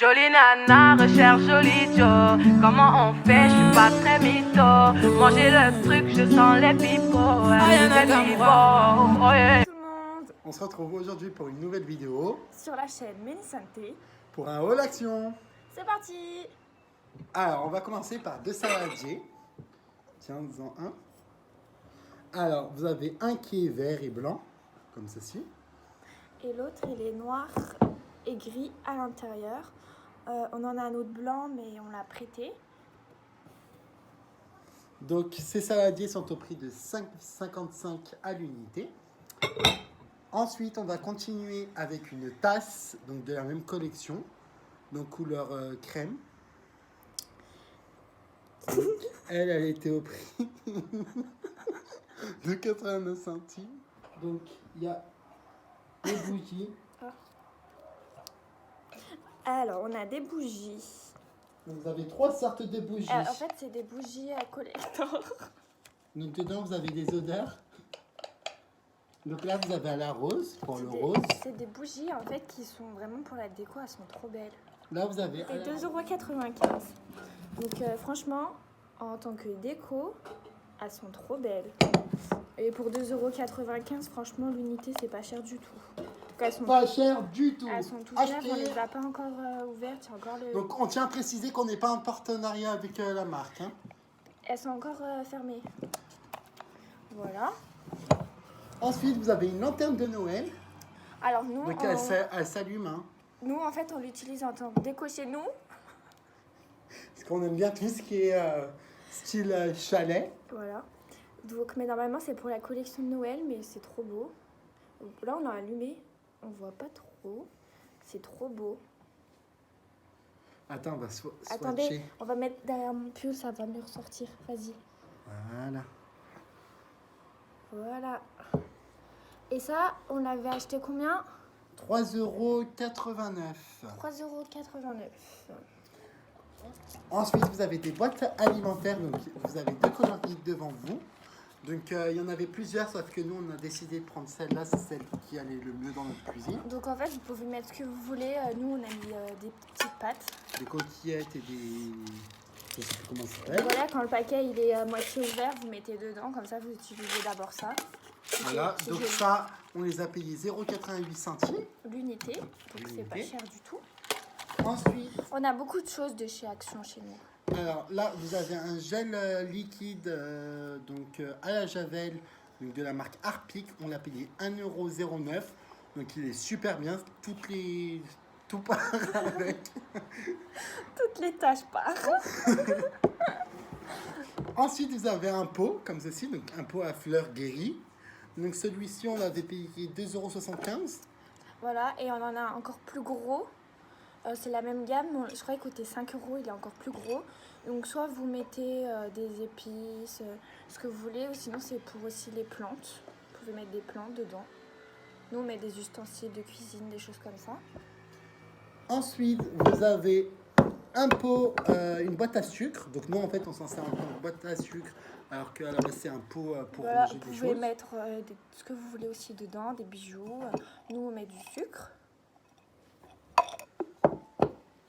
Jolie nana, recherche joli Joe. Comment on fait, je suis pas très mytho. Manger le truc, je sens les pipots. Tout le monde, On se retrouve aujourd'hui pour une nouvelle vidéo sur la chaîne Mélissanté. pour un haul action. C'est parti. Alors, on va commencer par deux saladiers. Tiens, en un. Alors, vous avez un qui est vert et blanc, comme ceci. Et l'autre, il est noir et gris à l'intérieur. On en a un autre blanc, mais on l'a prêté. Donc, ces saladiers sont au prix de 5,55 à l'unité. Ensuite, on va continuer avec une tasse, donc de la même collection, donc couleur crème. Donc, elle était au prix de 89 centimes. Donc, il y a des bougies. Alors, on a des bougies. Donc, vous avez trois sortes de bougies. En fait, c'est des bougies à collector. Donc, dedans, vous avez des odeurs. Donc là, vous avez à la rose, pour le rose. C'est des bougies, en fait, qui sont vraiment pour la déco. Elles sont trop belles. Là, vous avez... Et 2,95 €. Donc, franchement, en tant que déco, elles sont trop belles. Et pour 2,95 €, franchement, l'unité, c'est pas cher du tout. Donc, elles sont Pas cher du tout. Elles sont toutes neuves, on les a pas encore ouvertes. Il y a encore le... Donc, on tient à préciser qu'on n'est pas en partenariat avec la marque. Hein. Elles sont encore fermées. Voilà. Ensuite, vous avez une lanterne de Noël. Alors nous, Donc, elle s'allume. Hein. nous, en fait, on l'utilise en tant que déco chez nous. Parce qu'on aime bien tout ce qui est style chalet. Voilà. Donc, mais normalement, c'est pour la collection de Noël, mais c'est trop beau. Donc, là, on l'a allumé. On voit pas trop. C'est trop beau. Attends, on va swatcher. Attendez, on va mettre derrière mon pull, ça va mieux ressortir. Vas-y. Voilà. Voilà. Et ça, on l'avait acheté combien? 3,89 €. 3,89 €. Ensuite, vous avez des boîtes alimentaires. Donc, vous avez deux coloris devant vous. Donc, il y en avait plusieurs, sauf que nous, on a décidé de prendre celle-là. C'est celle qui allait le mieux dans notre cuisine. Donc, en fait, vous pouvez mettre ce que vous voulez. Nous, on a mis des petites pâtes. Des coquillettes et des... Je sais plus comment ça s'appelle. Voilà, quand le paquet il est à moitié ouvert, vous mettez dedans. Comme ça, vous utilisez d'abord ça. Voilà, donc ça, on les a payés 0,88 centimes. L'unité, donc c'est pas cher du tout. Ensuite, On a beaucoup de choses de chez Action chez nous. alors là, vous avez un gel liquide à la javel donc de la marque Harpic. On l'a payé 1,09 €. Donc il est super bien. Tout part avec. Toutes les tâches partent. Ensuite, vous avez un pot comme ceci, donc un pot à fleurs guéries. Donc celui-ci, on l'avait payé 2,75 €. Voilà, et on en a encore plus gros. C'est la même gamme, je crois qu'il coûtait 5 €, il est encore plus gros. Donc soit vous mettez des épices, ce que vous voulez, ou sinon c'est pour aussi les plantes. Vous pouvez mettre des plantes dedans. Nous on met des ustensiles de cuisine, des choses comme ça. Ensuite, vous avez un pot, une boîte à sucre. Donc nous, en fait, on s'en sert en tant que boîte à sucre, alors qu'à la base, c'est un pot pour Voilà, ranger des vous pouvez choses. mettre ce que vous voulez aussi dedans, des bijoux. Nous on met du sucre.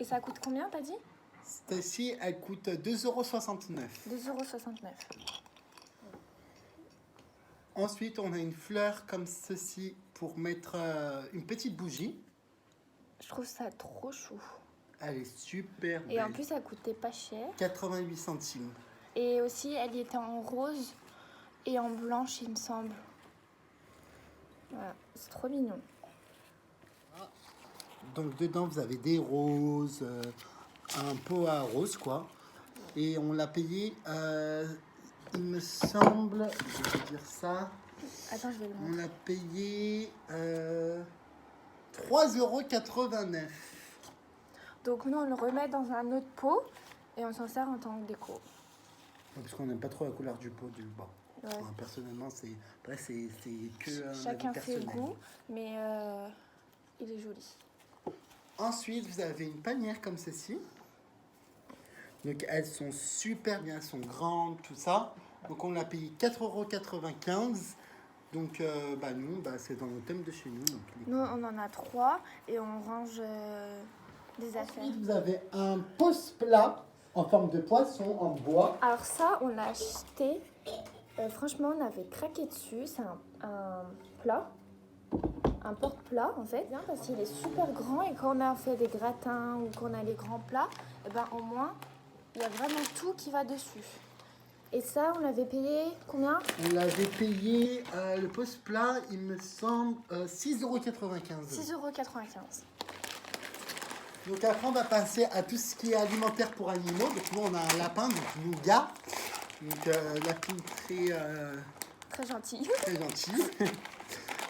Et ça coûte combien, t'as dit? Celle-ci, elle coûte 2,69 €. 2,69 €. Ensuite, on a une fleur comme ceci pour mettre une petite bougie. Je trouve ça trop chou. Elle est super belle. Et en plus, elle coûtait pas cher. 88 centimes. Et aussi, elle était en rose et en blanche, il me semble. Voilà, c'est trop mignon. Donc dedans, vous avez des roses, un pot à rose, quoi. Et on l'a payé, il me semble, je vais dire ça, Attends, je vais le on montrer. l'a payé 3,89 €. Donc nous, on le remet dans un autre pot et on s'en sert en tant que déco. Parce qu'on n'aime pas trop la couleur du pot du bas. Ouais. Enfin, personnellement, c'est que un Chacun avis fait le personnel. goût, mais il est joli. Ensuite, vous avez une panière comme ceci. Donc, elles sont super bien, elles sont grandes, tout ça. Donc, on l'a payé 4,95 €. Donc, nous, c'est dans le thème de chez nous. Donc, Nous, on en a 3 et on range des affaires. Ensuite, vous avez un pose-plat en forme de poisson en bois. Alors ça, on l'a acheté. Franchement, on avait craqué dessus. C'est un plat, un porte-plat en fait, bien, parce qu'il est super grand et quand on a fait des gratins ou qu'on a les grands plats, et ben au moins il y a vraiment tout qui va dessus. Et ça, on l'avait payé combien? On l'avait payé, le pose-plat, il me semble, 6,95 €. 6,95 €. Donc après, on va passer à tout ce qui est alimentaire pour animaux. Donc nous, on a un lapin, donc Nougat. Donc lapin Très gentil. très gentil.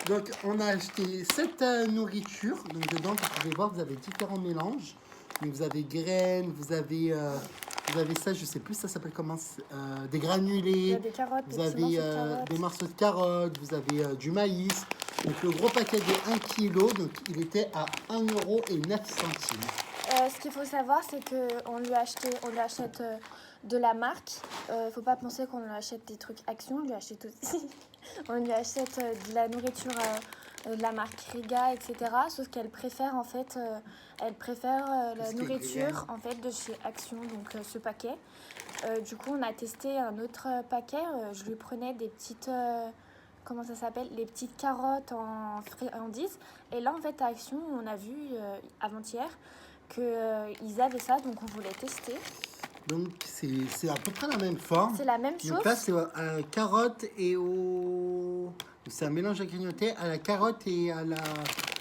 Donc on a acheté cette nourriture. Donc dedans, vous pouvez voir, vous avez différents mélanges. Donc vous avez graines, vous avez ça, je sais plus, ça s'appelle comment, des Il y granulés. a des carottes, Vous des petits avez morceaux de carottes. des morceaux de carottes, vous avez du maïs. Donc le gros paquet de 1 kg, donc il était à 1,09 €. Ce qu'il faut savoir, c'est qu'on lui achète de la marque. Faut pas penser qu'on lui achète des trucs Action, on lui achète aussi. On lui achète de la nourriture de la marque Riga, etc. Sauf qu'elle préfère en fait, la ce qui est nourriture en fait de chez Action, donc ce paquet. Du coup, on a testé un autre paquet. Je lui prenais des petites comment ça s'appelle, les petites carottes en friandises. Et là, en fait, à Action, on a vu avant-hier qu'ils avaient ça, donc on voulait tester. Donc c'est à peu près la même forme. C'est la même chose. Donc là, c'est à la carotte et au... C'est un mélange à grignoter à la carotte et à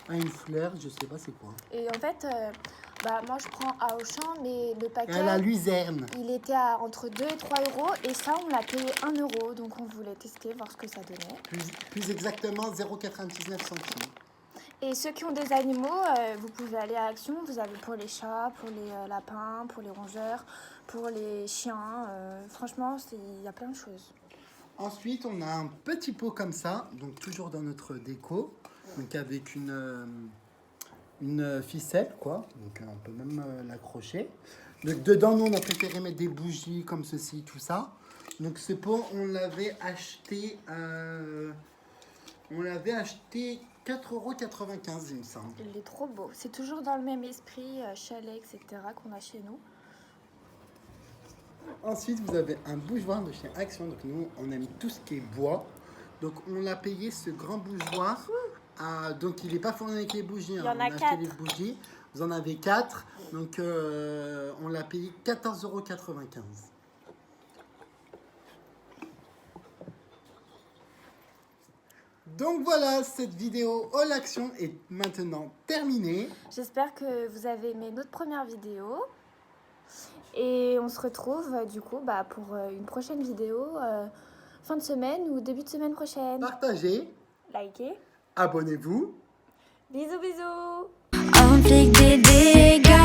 une fleur, je sais pas c'est quoi. Et en fait, moi je prends à Auchan, mais le Et paquet, à la luzerne. il était à entre 2 et 3 €. Et ça, on l'a payé 1 €. Donc on voulait tester, voir ce que ça donnait. Plus exactement 0,99 €. Et ceux qui ont des animaux, vous pouvez aller à Action. Vous avez pour les chats, pour les lapins, pour les rongeurs, pour les chiens. Franchement, il y a plein de choses. Ensuite, on a un petit pot comme ça, donc toujours dans notre déco, donc avec une ficelle, quoi. Donc on peut même l'accrocher. Donc dedans, nous, on a préféré mettre des bougies comme ceci, tout ça. Donc ce pot, on l'avait acheté 4,95 €, il me semble. Il est trop beau. C'est toujours dans le même esprit, chalet, etc. qu'on a chez nous. Ensuite, vous avez un bougeoir de chez Action. Donc nous, on aime tout ce qui est bois. Donc on l'a payé ce grand bougeoir. Donc il n'est pas fourni avec les bougies. Il y en a on a acheté 4. les bougies. Vous en avez 4. Donc on l'a payé 14,95 €. Donc voilà, cette vidéo All Action est maintenant terminée. J'espère que vous avez aimé notre première vidéo. Et on se retrouve du coup pour une prochaine vidéo fin de semaine ou début de semaine prochaine. Partagez, Likez. abonnez-vous. Bisous bisous. On flic des dégâts.